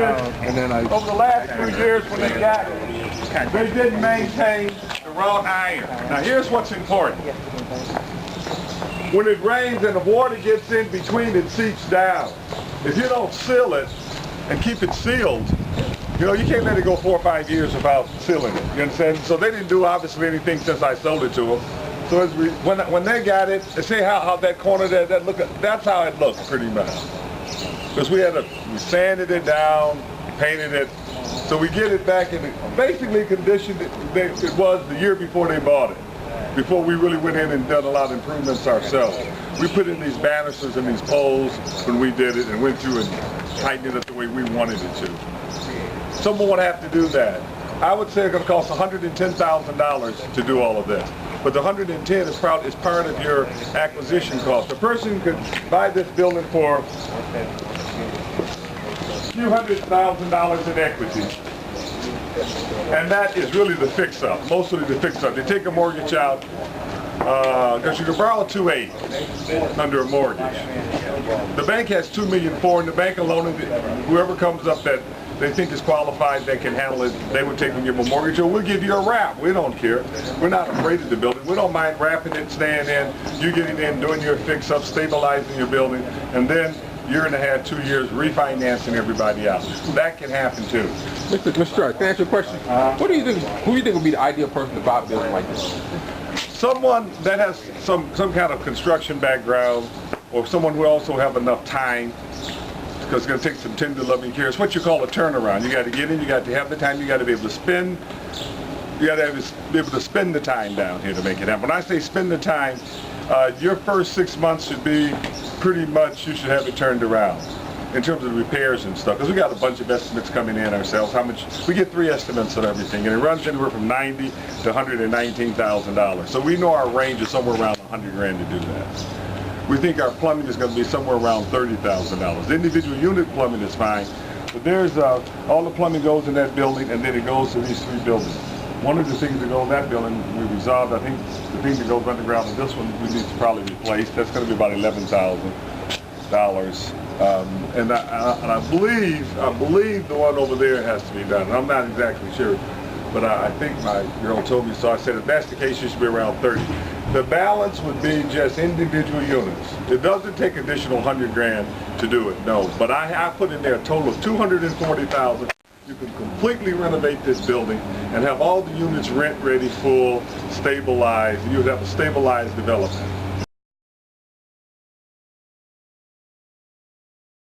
over the last few years when they got it, they didn't maintain the wrought iron. Now here's what's important. When it rains and the water gets in between, it seeps down. If you don't seal it and keep it sealed, you know, you can't let it go 4 or 5 years without sealing it. You understand? So they didn't do obviously anything since I sold it to them. So as when they got it, they say how that corner there, that's how it looked pretty much. Because we sanded it down, painted it, so we get it back in basically condition it was the year before they bought it. Before we really went in and done a lot of improvements ourselves. We put in these banisters and these poles when we did it and went through and tightened it up the way we wanted it to. Someone would have to do that. I would say it's going to cost $110,000 to do all of this. But the 110 is part of your acquisition cost. A person could buy this building for a few $100,000 in equity. And that is really the fix-up, mostly the fix-up. They take a mortgage out, because you can borrow $2.8 under a mortgage. The bank has $2.4 million, and the bank alone, whoever comes up that they think is qualified, they can handle it, they would take and give them a mortgage, or we'll give you a wrap. We don't care. We're not afraid of the building. We don't mind wrapping it, staying in, you getting in, doing your fix-up, stabilizing your building, and then year and a half, 2 years, refinancing everybody out. That can happen too. Mr. Strather, can I ask you a question? Who do you think would be the ideal person to buy a building like this? Someone that has some kind of construction background, or someone who also have enough time, because it's going to take some tender loving care. It's what you call a turnaround. You got to get in, you got to have the time, you got to be able to spend, you got to be able to spend the time down here to make it happen. When I say spend the time, your first 6 months should be pretty much, you should have it turned around in terms of the repairs and stuff, because we got a bunch of estimates coming in ourselves. How much we get 3 estimates on everything, and it runs anywhere from $90,000 to $119,000. So we know our range is somewhere around $100,000 to do that. We think our plumbing is going to be somewhere around $30,000. The individual unit plumbing is fine, but there's all the plumbing goes in that building, and then it goes to these 3 buildings. One of the things that go in that building we resolved. I think the thing that goes underground in this one we need to probably replace. That's going to be about $11,000. And I believe the one over there has to be done. And I'm not exactly sure, but I think my girl told me so. I said if that's the case, it should be around 30. The balance would be just individual units. It doesn't take additional $100,000 to do it, no. But I put in there a total of $240,000. You can completely renovate this building and have all the units rent ready, full, stabilized. You would have a stabilized development.